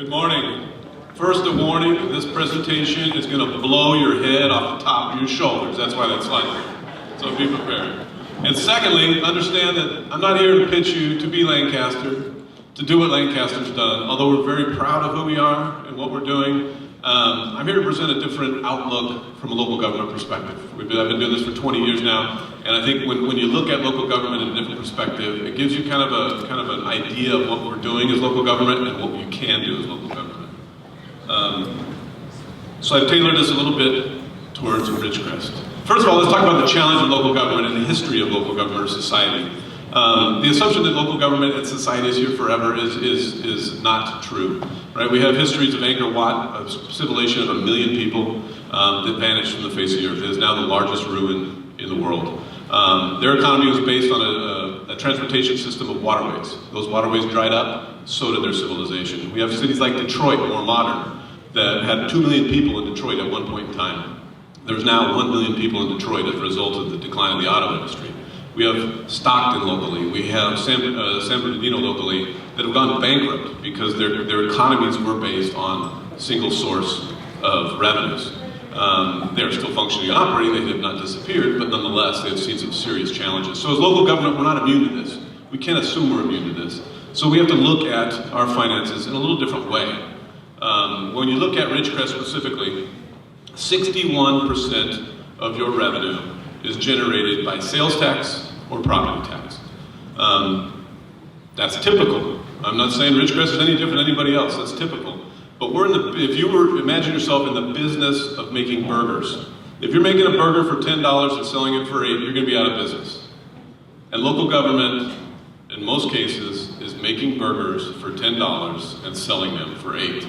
Good morning. First, a warning, this presentation is going to blow your head off the top of your shoulders. That's why that's like that. So be prepared. And secondly, understand that I'm not here to pitch you to be Lancaster, to do what Lancaster's done. Although we're very proud of who we are and what we're doing, I'm here to present a different outlook from a local government perspective. I've been doing this for 20 years now, and I think when you look at local government in a different perspective, it gives you kind of an idea of what we're doing as local government and what you can do as local government. So I've tailored this a little bit towards Ridgecrest. First of all, let's talk about the challenge of local government and the history of local government or society. The assumption that local government and society is here forever is not true. Right? We have histories of Angkor Wat, a civilization of 1 million people that vanished from the face of the earth. It is now the largest ruin in the world. Their economy was based on a transportation system of waterways. Those waterways dried up, so did their civilization. We have cities like Detroit, more modern, that had 2 million people in Detroit at one point in time. There's now 1 million people in Detroit as a result of the decline of the auto industry. We have Stockton locally, we have San Bernardino locally that have gone bankrupt because their economies were based on single source of revenues. They're still functioning and operating, they have not disappeared, but nonetheless they have seen some serious challenges. So as local government, we're not immune to this. We can't assume we're immune to this. So we have to look at our finances in a little different way. When you look at Ridgecrest specifically, 61% of your revenue is generated by sales tax or property tax. That's typical. I'm not saying Ridgecrest is any different than anybody else, that's typical. But if you were, imagine yourself in the business of making burgers. If you're making a burger for $10 and selling it for $8, you're gonna be out of business. And local government, in most cases, is making burgers for $10 and selling them for $8.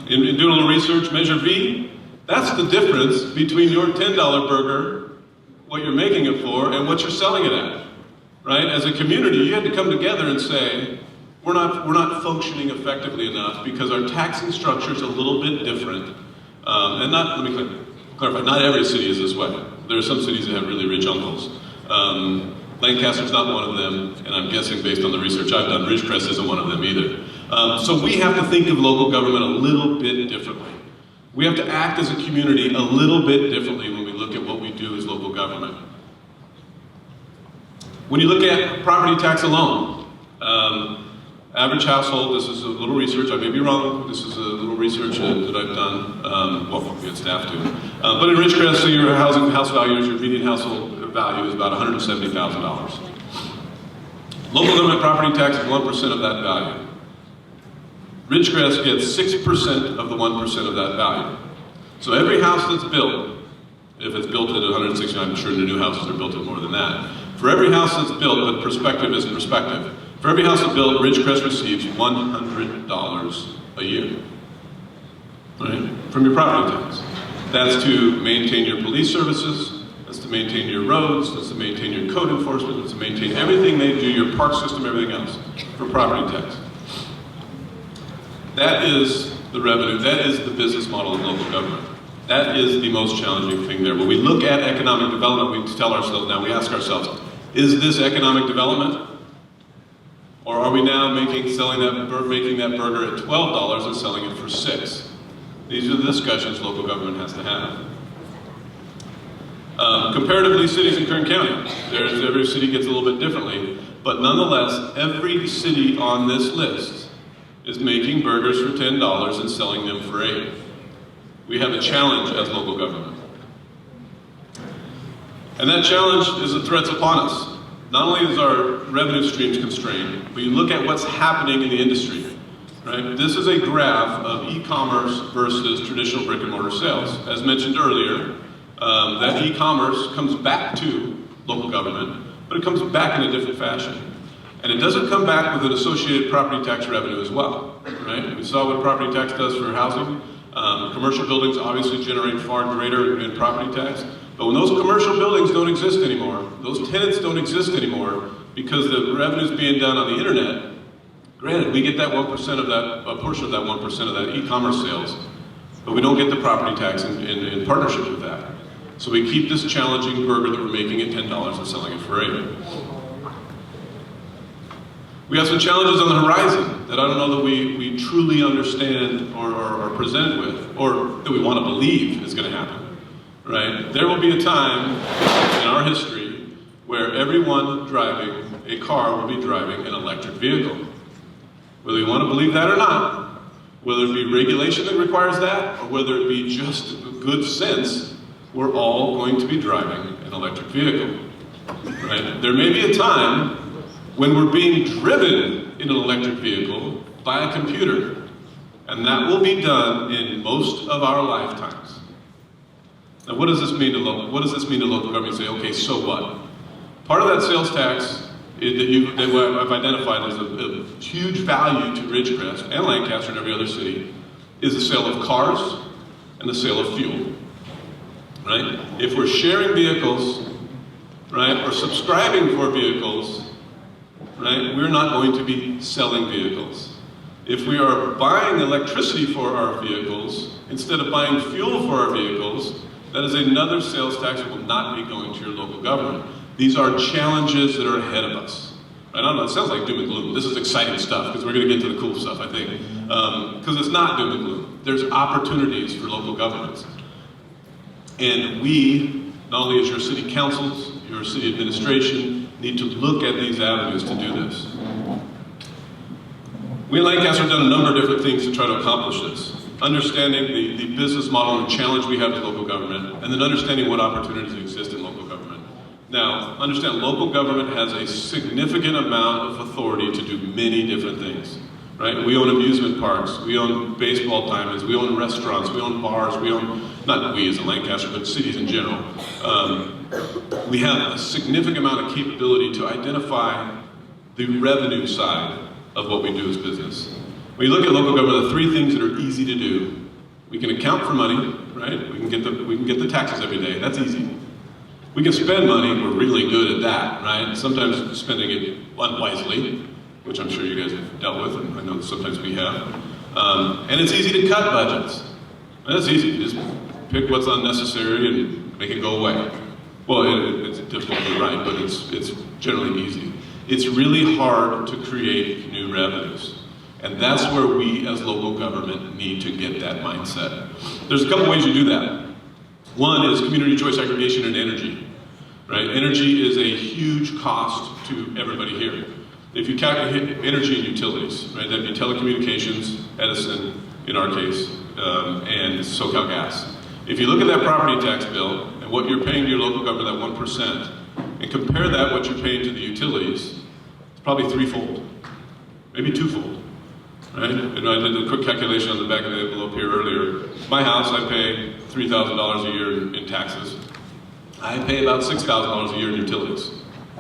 In doing a little research, Measure V, that's the difference between your $10 burger, what you're making it for, and what you're selling it at, right? As a community, you had to come together and say, we're not functioning effectively enough because our taxing structure is a little bit different. Let me clarify, not every city is this way. There are some cities that have really rich uncles. Lancaster's not one of them, and I'm guessing based on the research I've done, Ridgecrest isn't one of them either. So we have to think of local government a little bit differently. We have to act as a community a little bit differently when we look at what we do as local government. When you look at property tax alone, average household, this is a little research, I may be wrong, this is a little research that I've done, well, we had staff to. But in Ridgecrest, so your house value, your median household value is about $170,000. Local government property tax is 1% of that value. Ridgecrest gets 6% of the 1% of that value. So every house that's built, if it's built at 169, I'm sure the new houses are built at more than that. For every house that's built, but perspective is perspective, for every house that's built, Ridgecrest receives $100 a year, right, from your property tax. That's to maintain your police services, that's to maintain your roads, that's to maintain your code enforcement, that's to maintain everything they do, your park system, everything else, for property tax. That is the revenue, that is the business model of local government. That is the most challenging thing there. When we look at economic development, we tell ourselves now, we ask ourselves, is this economic development? Or are we now making that burger at $12 and selling it for $6? These are the discussions local government has to have. Comparatively, cities in Kern County, every city gets a little bit differently, but nonetheless, every city on this list is making burgers for $10 and selling them for $8. We have a challenge as local government. And that challenge is a threat upon us. Not only is our revenue streams constrained, but you look at what's happening in the industry, right? This is a graph of e-commerce versus traditional brick and mortar sales. As mentioned earlier, that e-commerce comes back to local government, but it comes back in a different fashion. And it doesn't come back with an associated property tax revenue as well, right? We saw what property tax does for housing. Commercial buildings obviously generate far greater in property tax, but when those commercial buildings don't exist anymore, those tenants don't exist anymore because the revenue's being done on the internet, granted, we get that 1% of that, a portion of that 1% of that e-commerce sales, but we don't get the property tax in partnership with that. So we keep this challenging burger that we're making at $10 and selling it for $8. We have some challenges on the horizon that I don't know that we truly understand or are presented with, or that we want to believe is going to happen, right? There will be a time in our history where everyone driving a car will be driving an electric vehicle. Whether you want to believe that or not, whether it be regulation that requires that, or whether it be just good sense, we're all going to be driving an electric vehicle, right? There may be a time when we're being driven in an electric vehicle by a computer, and that will be done in most of our lifetimes. Now, what does this mean to local government? Say, okay, so what? Part of that sales tax that I've identified as a huge value to Ridgecrest and Lancaster and every other city is the sale of cars and the sale of fuel, right? If we're sharing vehicles, right, or subscribing for vehicles, right, we're not going to be selling vehicles. If we are buying electricity for our vehicles, instead of buying fuel for our vehicles, that is another sales tax that will not be going to your local government. These are challenges that are ahead of us. I don't know, it sounds like doom and gloom. This is exciting stuff, because we're going to get to the cool stuff, I think. Because it's not doom and gloom. There's opportunities for local governments. And we, not only as your city councils, your city administration, need to look at these avenues to do this. We in Lancaster have done a number of different things to try to accomplish this. Understanding the business model and challenge we have in local government, and then understanding what opportunities exist in local government. Now, understand local government has a significant amount of authority to do many different things, right? We own amusement parks, we own baseball diamonds, we own restaurants, we own bars, we own, not we as in Lancaster, but cities in general. We have a significant amount of capability to identify the revenue side of what we do as business. When you look at local government, the three things that are easy to do: we can account for money, right? We can get the taxes every day. That's easy. We can spend money. We're really good at that, right? Sometimes spending it unwisely, which I'm sure you guys have dealt with, and I know that sometimes we have. And it's easy to cut budgets. That's easy. You just pick what's unnecessary and make it go away. Well, it's difficult to write, but it's generally easy. It's really hard to create new revenues. And that's where we as local government need to get that mindset. There's a couple ways you do that. One is community choice aggregation and energy, right? Energy is a huge cost to everybody here. If you calculate energy and utilities, right, that'd be telecommunications, Edison in our case, and SoCal Gas. If you look at that property tax bill and what you're paying to your local government, that 1%, and compare that what you're paying to the utilities, it's probably threefold, maybe twofold, right? And I did a quick calculation on the back of the envelope here earlier. My house, I pay $3,000 a year in taxes. I pay about $6,000 a year in utilities,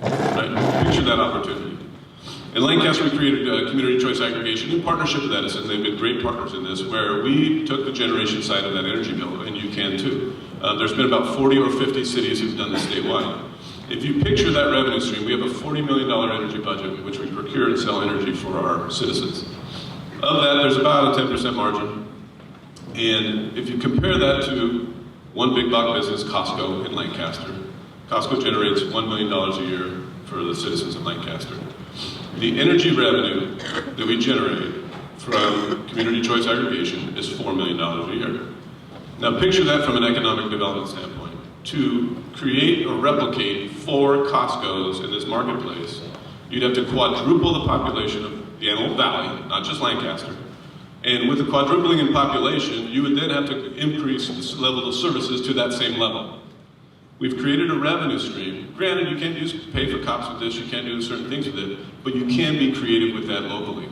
right? Picture that opportunity. In Lancaster, we created community choice aggregation in partnership with Edison. They've been great partners in this, where we took the generation side of that energy bill, and you can too. There's been about 40 or 50 cities who've done this statewide. If you picture that revenue stream, we have a $40 million energy budget in which we procure and sell energy for our citizens. Of that, there's about a 10% margin. And if you compare that to one big box business, Costco in Lancaster, Costco generates $1 million a year for the citizens of Lancaster. The energy revenue that we generate from community choice aggregation is $4 million a year. Now picture that from an economic development standpoint. To create or replicate 4 Costcos in this marketplace, you'd have to quadruple the population of the Antelope Valley, not just Lancaster. And with the quadrupling in population, you would then have to increase the level of services to that same level. We've created a revenue stream. Granted, you can't pay for cops with this, you can't do certain things with it, but you can be creative with that locally.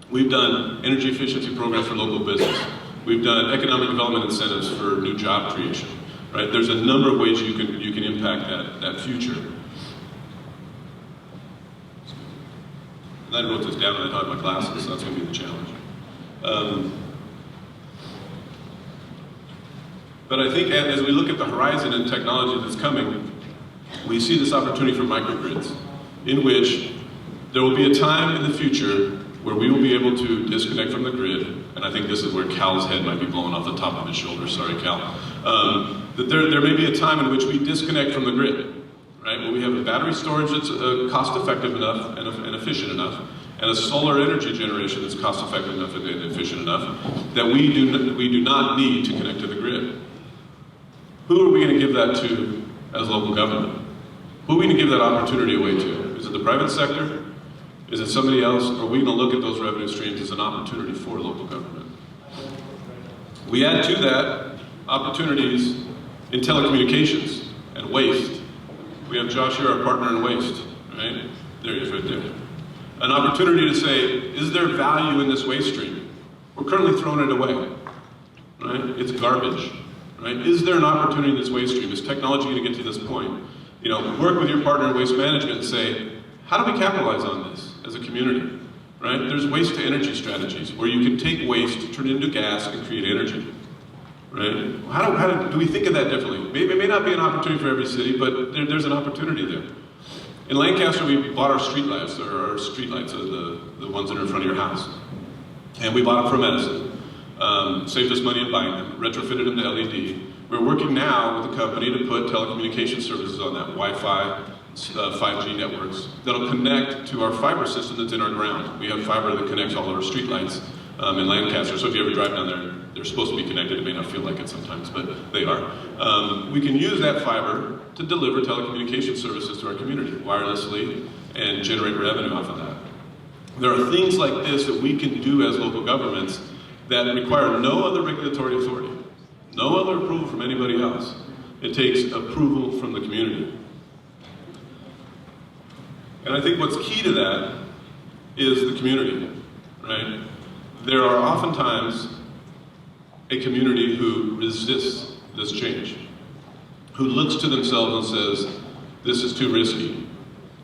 We've done energy efficiency programs for local business. We've done economic development incentives for new job creation. Right? There's a number of ways you can impact that future. And I wrote this down and I don't have my glasses, so that's going to be the challenge. But I think as we look at the horizon and technology that's coming, we see this opportunity for microgrids, in which there will be a time in the future where we will be able to disconnect from the grid, and I think this is where Cal's head might be blowing off the top of his shoulder, sorry Cal, that there may be a time in which we disconnect from the grid, right? When we have a battery storage that's cost-effective enough and efficient enough, and a solar energy generation that's cost-effective enough and efficient enough, that we do not need to connect to the grid. Who are we going to give that to as local government? Who are we going to give that opportunity away to? Is it the private sector? Is it somebody else? Or are we going to look at those revenue streams as an opportunity for local government? We add to that opportunities in telecommunications and waste. We have Josh here, our partner in waste, right? There he is right there. An opportunity to say, is there value in this waste stream? We're currently throwing it away, right? It's garbage, right? Is there an opportunity in this waste stream? Is technology going to get to this point? You know, work with your partner in waste management and say, how do we capitalize on this as a community, right? There's waste to energy strategies where you can take waste, turn it into gas, and create energy, right? How do we think of that differently? It may not be an opportunity for every city, but there's an opportunity there. In Lancaster, we bought our streetlights, the ones that are in front of your house. And we bought them from Edison. Saved us money in buying them, retrofitted them to LED. We're working now with a company to put telecommunication services on that, Wi-Fi, 5G networks, that'll connect to our fiber system that's in our ground. We have fiber that connects all of our streetlights in Lancaster, so if you ever drive down there, they're supposed to be connected. It may not feel like it sometimes, but they are. We can use that fiber to deliver telecommunication services to our community wirelessly and generate revenue off of that. There are things like this that we can do as local governments that require no other regulatory authority, no other approval from anybody else. It takes approval from the community. And I think what's key to that is the community, right? There are oftentimes a community who resists this change, who looks to themselves and says, this is too risky.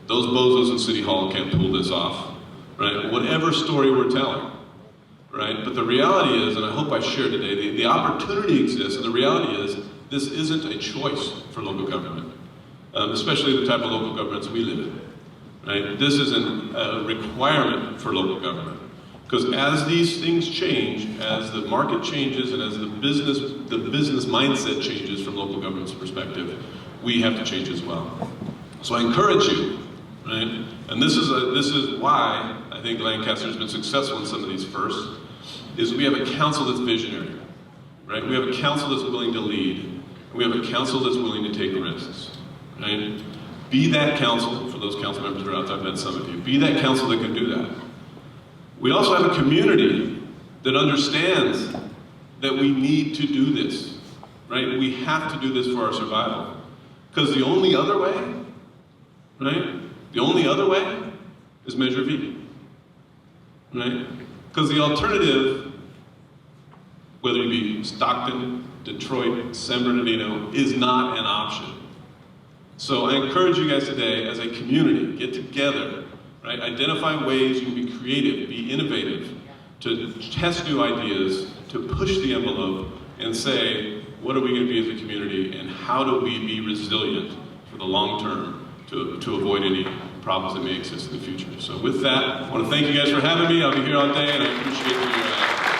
Those bozos in City Hall can't pull this off, right? Whatever story we're telling, right? But the reality is, and I hope I share today, the opportunity exists, and the reality is, this isn't a choice for local government, especially the type of local governments we live in, right? This isn't a requirement for local government. Because as these things change, as the market changes, and as the business mindset changes from local government's perspective, we have to change as well. So I encourage you, right? And this is why I think Lancaster has been successful in some of these firsts, is we have a council that's visionary, right? We have a council that's willing to lead, and we have a council that's willing to take risks, right? Be that council, for those council members who are out there, I've met some of you, be that council that can do that. We also have a community that understands that we need to do this, right? We have to do this for our survival. Because the only other way, right? The only other way is Measure V, right? Because the alternative, whether it be Stockton, Detroit, San Bernardino, is not an option. So I encourage you guys today, as a community, get together, right? Identify ways you can be creative, be innovative, to test new ideas, to push the envelope, and say, what are we going to be as a community, and how do we be resilient for the long term to avoid any problems that may exist in the future. So with that, I want to thank you guys for having me. I'll be here all day, and I appreciate you.